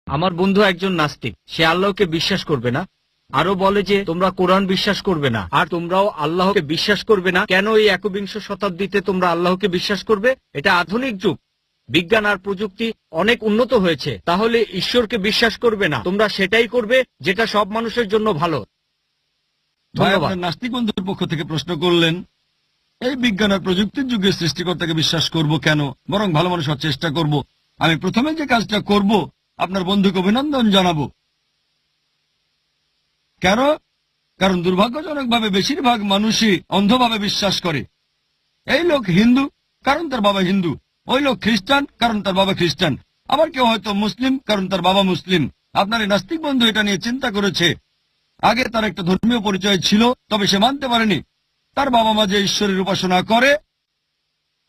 আমার বন্ধু একজন নাস্তিক, সে আল্লাহকে বিশ্বাস করবে না, আরো বলে যে তোমরা কোরআন বিশ্বাস করবে না আর তোমরাও আল্লাহকে বিশ্বাস করবে না। কেন এই একবিংশ শতাব্দীতে তোমরা আল্লাহকে বিশ্বাস করবে? এটা আধুনিক যুগ, বিজ্ঞান আর প্রযুক্তি অনেক উন্নত হয়েছে, তাহলে ঈশ্বরকে বিশ্বাস করবে না, তোমরা সেটাই করবে যেটা সব মানুষের জন্য ভালো। ধন্যবাদ। নাস্তিক বন্ধুর পক্ষ থেকে প্রশ্ন করলেন, এই বিজ্ঞান আর প্রযুক্তির যুগে সৃষ্টিকর্তাকে বিশ্বাস করব কেন, বরং ভালো মানুষ হওয়ার চেষ্টা করব। আমি প্রথমে যে কাজটা করব, আপনার বন্ধুকে অভিনন্দন জানাবো। কেন? কারণ দুর্ভাগ্যজনকভাবে বেশিরভাগ মানুষই অন্ধভাবে বিশ্বাস করে। এই লোক হিন্দু, কারণ তার বাবা হিন্দু। ওই লোক খ্রিস্টান, কারণ তার বাবা খ্রিস্টান। আবার কেউ হয়তো মুসলিম, কারণ তার বাবা মুসলিম। আপনার এই নাস্তিক বন্ধু এটা নিয়ে চিন্তা করেছে। আগে তার একটা ধর্মীয় পরিচয় ছিল, তবে সে মানতে পারেনি তার বাবা মা যে ঈশ্বরের উপাসনা করে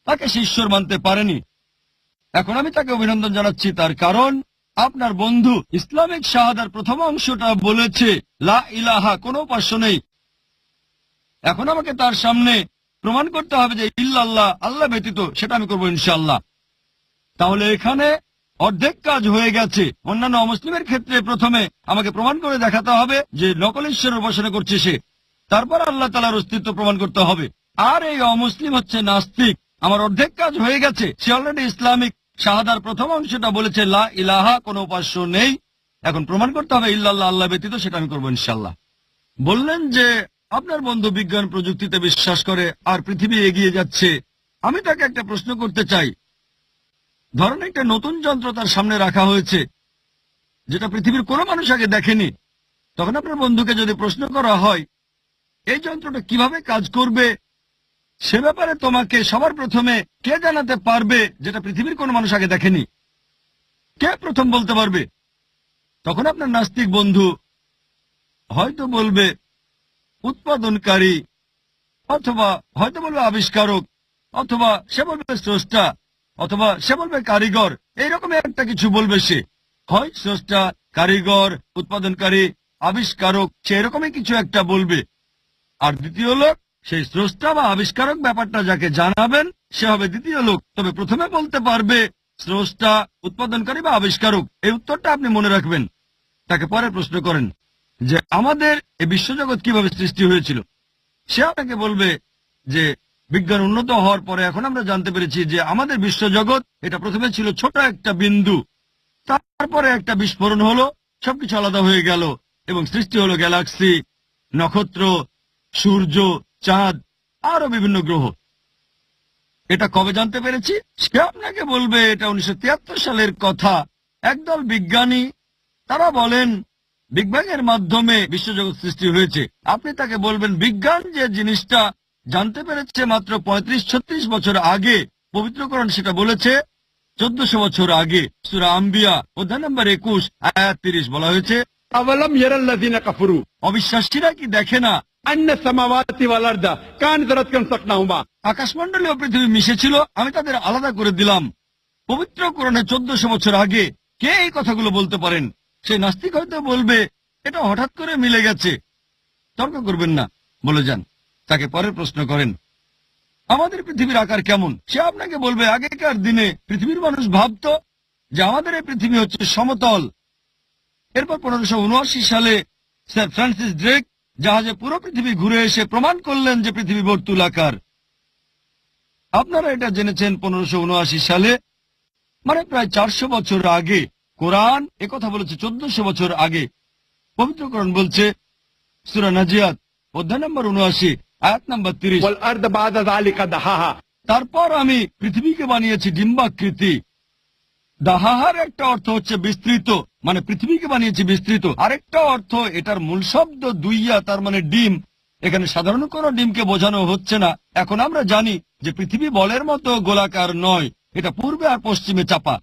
তাকে সে ঈশ্বর মানতে পারেনি। এখন আমি তাকে অভিনন্দন জানাচ্ছি, তার কারণ আপনার বন্ধু ইসলামিক শাহাদার প্রথম অংশটা বলেছে লা ইলাহা, কোনো উপাস্য নেই। এখন আমাকে তার সামনে প্রমাণ করতে হবে যে ইল্লাল্লাহ, আল্লাহ ব্যতীত, সেটা আমি করবো ইনশাআল্লাহ। তাহলে এখানে অর্ধেক কাজ হয়ে গেছে। অন্যান্য অমুসলিমের ক্ষেত্রে প্রথমে আমাকে প্রমাণ করে দেখাতে হবে যে নকল ঈশ্বরের উপাসনা করছে সে, তারপর আল্লাহ তাআলার অস্তিত্ব প্রমাণ করতে হবে। আর এই অমুসলিম হচ্ছে নাস্তিক। আমার অর্ধেক কাজ হয়ে গেছে, সে অলরেডি ইসলামিক শাহাদার প্রথম অংশটা বলেছে লা ইলাহা, কোনো উপাস্য নেই। এখন প্রমাণ করতে হবে ইল্লাল্লাহ, আল্লাহ ব্যতীত, সেটা আমি করবো ইনশাআল্লাহ। বললেন যে আপনার বন্ধু বিজ্ঞান প্রযুক্তিতে বিশ্বাস করে আর পৃথিবী এগিয়ে যাচ্ছে। আমি তাকে একটা প্রশ্ন করতে চাই। ধরেন একটা নতুন যন্ত্র তার সামনে রাখা হয়েছে যেটা পৃথিবীর কোনো মানুষ আগে দেখেনি। তখন আপনার বন্ধুকে যদি প্রশ্ন করা হয় এই যন্ত্রটা কিভাবে কাজ করবে, সে ব্যাপারে তোমাকে সবার প্রথমে কে জানাতে পারবে যেটা পৃথিবীর কোনো মানুষ আগে দেখেনি? কে প্রথম বলতে পারবে? তখন আপনার নাস্তিক বন্ধু হয়তো বলবে উৎপাদনকারী, অথবা হয়তো বলবে আবিষ্কারক, অথবা সে বলবে স্রষ্টা, অথবা সে বলবে কারিগর। এইরকম একটা কিছু বলবে সে, হয় স্রষ্টা, কারিগর, উৎপাদনকারী, আবিষ্কারক, সে এরকমই কিছু একটা বলবে। আর দ্বিতীয় লোক, সেই স্রষ্টা বা আবিষ্কারক ব্যাপারটা যাকে জানাবেন সে হবে দ্বিতীয় লোক। তবে প্রথমে বলতে পারবে স্রষ্টা, উৎপাদনকারী বা আবিষ্কারক। এই উত্তরটা আপনি মনে রাখবেন। তাকে পরে প্রশ্ন করেন যে আমাদের এই বিশ্বজগৎ কিভাবে সৃষ্টি হয়েছিল। সে আপনাকে বলবে যে বিজ্ঞান উন্নত হওয়ার পরে এখন আমরা জানতে পেরেছি যে আমাদের বিশ্বজগৎ এটা প্রথমে ছিল ছোট একটা বিন্দু, তারপরে একটা বিস্ফোরণ হলো, সবকিছু আলাদা হয়ে গেল এবং সৃষ্টি হলো গ্যালাক্সি, নক্ষত্র, সূর্য, চাঁদ, আরো বিভিন্ন গ্রহ। এটা কবে জানতে পেরেছি? সে আপনাকে বলবে এটা 1973 সালের কথা। একদল বিজ্ঞানী তারা বলেন বিগ ব্যাং এর মাধ্যমে বিশ্বজগৎ সৃষ্টি হয়েছে। আপনি তাকে বলবেন বিজ্ঞান যে জিনিসটা জানতে পেরেছে মাত্র 35-36 বছর আগে, পবিত্র কোরআন সেটা বলেছে 1400 বছর আগে। সূরা আম্বিয়া অধ্যায় নম্বর 21 আয়াত 30 বলা হয়েছে, আওয়ালাম ইয়ারাল্লাযিনা কাফারু, অবিশ্বাসীরা কি দেখে না আন্না সামাওয়াতি ওয়াল আরদা কানাত রাতকান সাকনাহুমা, আকাশমণ্ডলী ও পৃথিবী মিশেছিল, আমি তাদের আলাদা করে দিলাম। পবিত্র কোরআনে 1400 বছর আগে। কে এই কথাগুলো বলতে পারেন? সেই নাস্তিক হয়তো বলবে এটা হঠাৎ করে মিলে গেছে। তর্ক করবেন না, বলে যান। তাকে পরের প্রশ্ন করেন আমাদের পৃথিবীর আকার কেমন। সে আপনাকে বলবে আগেকার দিনে পৃথিবীর মানুষ ভাবত যে আমাদের এই পৃথিবী হচ্ছে সমতল। এরপর 1579 সালে স্যার ফ্রান্সিস ড্রেক জাহাজে পুরো পৃথিবী ঘুরে এসে প্রমাণ করলেন যে পৃথিবী বর্তুলাকার। আপনারা এটা জেনেছেন 1579 সালে, মানে প্রায় 400 বছর আগে। কোরআন একথা বলেছে 1400 বছর আগে। পবিত্র কোরআন বলছে সূরা নাজিয়াত অধ্যায় নম্বর 79 আয়াত নম্বর 30, ওয়াল আরদা বাদা যালিকা দাহাহা, তারপর আমি পৃথিবীকে বানিয়েছি ডিম্বাকৃতি। দাহাহার একটা অর্থ হচ্ছে বিস্তৃত, মানে পৃথিবীকে বানিয়েছি বিস্তৃত। আরেকটা অর্থ এটার মূল শব্দ দুইয়া, তার মানে ডিম। এখানে সাধারণ কোনো ডিমকে বোঝানো হচ্ছে না। এখন আমরা জানি যে পৃথিবী বলের মতো গোলাকার নয়, এটা পূর্বে আর পশ্চিমে চাপা।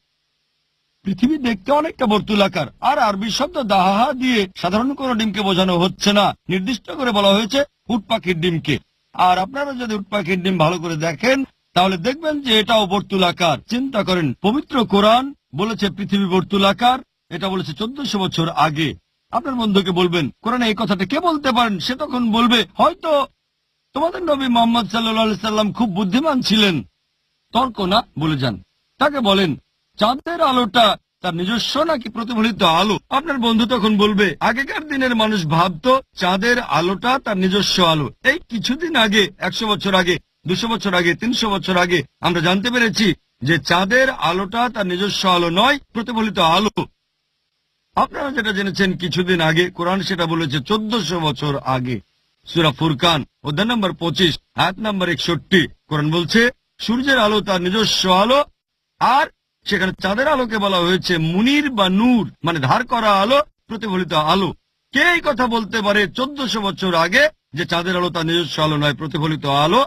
পৃথিবী দেখতে অনেকটা বর্তুলাকার। আর আরবি শব্দ দাহাহা দিয়ে সাধারণ কোনো ডিমকে বোঝানো হচ্ছে না, নির্দিষ্ট করে বলা হয়েছে উট পাখির ডিমকে। আর আপনারা যদি উট পাখির ডিম ভালো করে দেখেন তাহলে দেখবেন যে এটাও বর্তুলাকার। চিন্তা করেন, পবিত্র কোরআন বলেছে পৃথিবী বর্তুলাকার, এটা বলেছে 1400 বছর আগে। আপনার বন্ধুকে বলবেন কোরআনে এই কথাটা কে বলতে পারেন? সে তখন বলবে হয়তো তোমাদের নবী মুহাম্মদ সাল্লাল্লাহু আলাইহি সাল্লাম খুব বুদ্ধিমান ছিলেন। তর্ক না, বলে যান। তাকে বলেন চাঁদের আলোটা তার নিজস্ব নাকি প্রতিফলিত আলো? আপনার বন্ধু তখন বলবে, আগেকার দিনের মানুষ ভাবতো চাঁদের আলোটা তার নিজস্ব আলো। এই কিছুদিন আগে, 100 বছর আগে, 200 বছর আগে, 300 বছর আগে আমরা জানতে পেরেছি যে চাঁদের আলোটা তার নিজস্ব আলো নয়, প্রতিফলিত আলো। আপনারা যেটা জেনেছেন কিছুদিন আগে, কোরআন সেটা বলেছে 1400 বছর আগে। সূরা ফুরকান অধ্যায় নম্বর 25 আয়াত নম্বর 61 কোরআন বলছে সূর্যের আলো তার নিজস্ব আলো, আর সেখানে চাঁদের আলোকে বলা হয়েছে মুনির বা নূর, মানে ধার করা আলো, প্রতিফলিত আলো। কে এই কথা বলতে পারে 1400 বছর আগে যে চাঁদের আলো তার নিজস্ব আলো নয়, প্রতিফলিত আলো?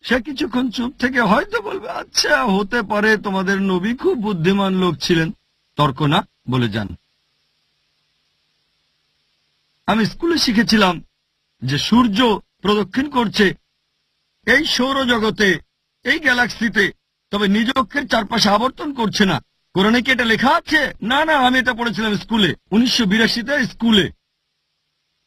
সে কিছুক্ষণ চুপ থেকে হয়তো বলবে, আচ্ছা হতে পারে, তোমাদের নবী খুব বুদ্ধিমান লোক ছিলেন, তর্ক না, বলে যান। আমি স্কুলে শিখেছিলাম যে সূর্য প্রদক্ষিণ করছে এই সৌরজগতে, এই গ্যালাক্সিতে, তবে নিজ অক্ষের চারপাশে আবর্তন করছে না। কোরআনে কি এটা লেখা আছে? না না, আমি এটা পড়েছিলাম স্কুলে 1982-তে। স্কুলে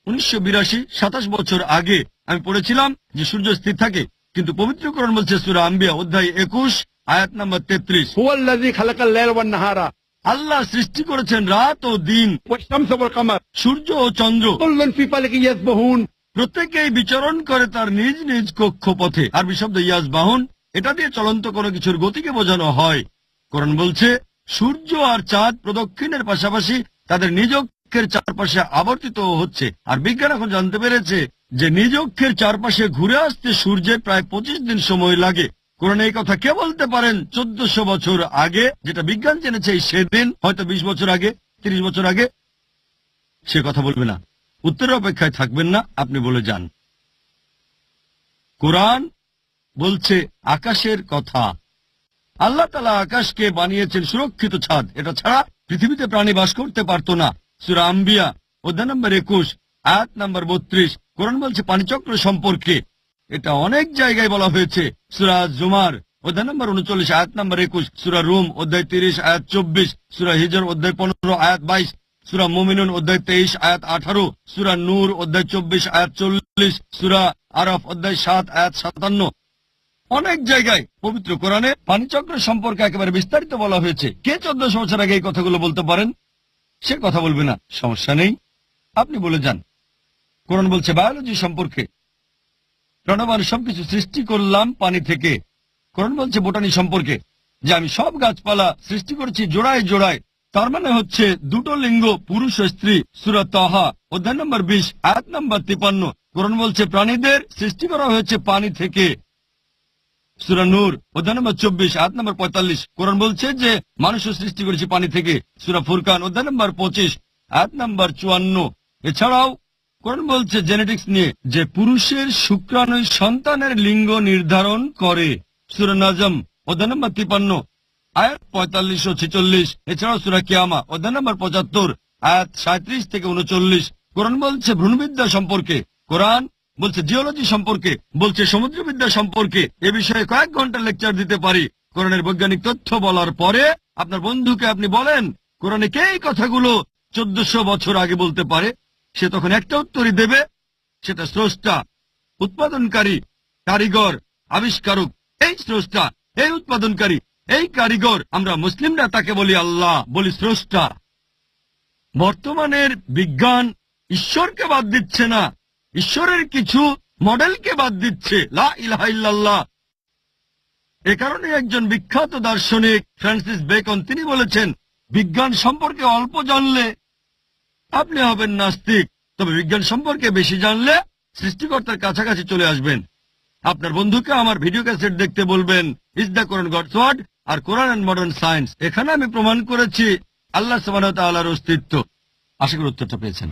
1982, 27 বছর আগে আমি পড়েছিলাম যে সূর্য স্থির থাকে, কিন্তু পবিত্র কোরআন বলছে সূরা আম্বিয়া অধ্যায় 21 আয়াত নম্বর 33, هو الذي خلق الليل والنهار আল্লাহ সৃষ্টি করেছেন রাত ও দিন, والشمس والقمر সূর্য ও চন্দ্র, كل في فلك يسبحون। প্রত্যেকেই বিচরণ করে তার নিজ নিজ কক্ষপথে। আর বিশব্দ ইয়াসবাহুন, এটা দিয়ে চলন্ত কোনো কিছুর গতিকে বোঝানো হয়। কোরআন বলছে সূর্য আর চাঁদ প্রদক্ষিণের পাশাপাশি তাদের নিজ অক্ষের চারপাশে আবর্তিত হচ্ছে। আর বিজ্ঞান এখন জানতে পেরেছে যে নিজ অক্ষের চারপাশে ঘুরে আসতে সূর্যের প্রায় 25 দিন সময় লাগে। কোরআনে এই কথা কে বলতে পারেন 1400 বছর আগে? যেটা বিজ্ঞান জেনেছে সেদিন, হয়তো 20 বছর আগে, 30 বছর আগে। সে কথা বলবে না, উত্তরের অপেক্ষায় থাকবেন না, আপনি বলে যান। কোরআন বলছে আকাশের কথা। আল্লাহ তাআলা আকাশকে বানিয়েছেন সুরক্ষিত ছাদ, এটা ছাড়া পৃথিবীতে প্রাণী বাস করতে পারত না। সূরা আম্বিয়া অধ্যায় নম্বর 21 আয়াত নম্বর 32 কোরআন বলছে পানিচক্র সম্পর্কে। এটা অনেক জায়গায় বলা হয়েছে। সূরা জুমার অধ্যায় নম্বর 39 আয়াত নম্বর 21, সূরা রুম অধ্যায় 30 আয়াত 24, সূরা হিজর অধ্যায় 15 আয়াত 22, সূরা মুমিনুন অধ্যায় 23 আয়াত 18, সূরা নূর অধ্যায় 24 আয়াত 40, সূরা আরাফ অধ্যায় 7 আয়াত 57। অনেক জায়গায় পবিত্র কোরআনে পানিচক্র সম্পর্কে একেবারে বিস্তারিত বলা হয়েছে। কে 1400 বছর আগে এই কথাগুলো বলতে পারেন? সে কথা বলবে না, সমস্যা নেই, আপনি বলে যান। কোরআন বলছে বায়োলজি সম্পর্কে, প্রাণবান সবকিছু সৃষ্টি করলাম পানি থেকে। কোরআন বলছে বোটানি সম্পর্কে, যে আমি সব গাছপালা সৃষ্টি করেছি জোড়ায় জোড়ায়, তার মানে হচ্ছে দুটো লিঙ্গ, পুরুষ ও স্ত্রী। সূরা তাহা অধ্যায় নম্বর 20 আয়াত নম্বর 53 কোরআন বলছে প্রাণীদের সৃষ্টি করা হয়েছে পানি থেকে। সূরা নূর অধ্যায় নম্বর 24 আয়াত নম্বর 45 কোরআন বলছে যে মানুষও সৃষ্টি করেছে পানি থেকে। সূরা ফুরকান অধ্যায় নম্বর 25 আয়াত নম্বর 54। এছাড়াও কোরআন বলছে জেনেটিক্স নিয়ে, যে পুরুষের শুক্রাণু সন্তানের লিঙ্গ নির্ধারণ করে। সূরা নাজম অধ্যায় নম্বর 53 আয়াত 45 ও 46। এছাড়াও সূরা কিয়ামা অধ্যায় নম্বর 75 আয়াত 37 থেকে 39 কোরআন বলছে ভ্রূণবিদ্যা সম্পর্কে। কোরআন বলছে জিওলজি সম্পর্কে, বলছে সমুদ্রবিদ্যা সম্পর্কে। এ বিষয়ে কয়েক ঘন্টা লেকচার দিতে পারি। কোরআনের বৈজ্ঞানিক তথ্য বলার পরে আপনার বন্ধুকে আপনি বলেন কোরআনে কে এই কথাগুলো 1400 বছর আগে বলতে পারে, সে তখন একটা উত্তরই দেবে, সেটা স্রষ্টা, উৎপাদনকারী, কারিগর, আবিষ্কারক। এই স্রষ্টা, এই উৎপাদনকারী, এই কারিগর, আমরা মুসলিমরা তাকে বলি আল্লাহ, বলি স্রষ্টা। বর্তমানের বিজ্ঞান ঈশ্বরকে বাদ দিচ্ছে না, ঈশ্বরের কিছু মডেলকে বাদ দিচ্ছে। লা ইলাহা ইল্লাল্লাহ। এ কারণে একজন বিখ্যাত দার্শনিক ফ্রান্সিস বেকন তিনি বলেছেন, বিজ্ঞান সম্পর্কে অল্প জানলে আপনি হবেন নাস্তিক, তবে বিজ্ঞান সম্পর্কে বেশি জানলে সৃষ্টিকর্তার কাছাকাছি চলে আসবেন। আপনার বন্ধুকে আমার ভিডিও ক্যাসেট দেখতে বলবেন, is the Quran God's word আর কোরআন এন্ড মডার্ন সায়েন্স। এখানে আমি প্রমাণ করেছি আল্লাহ সুবহানাহু ওয়া তাআলার অস্তিত্ব। আশা করি উত্তরটা পেয়েছেন।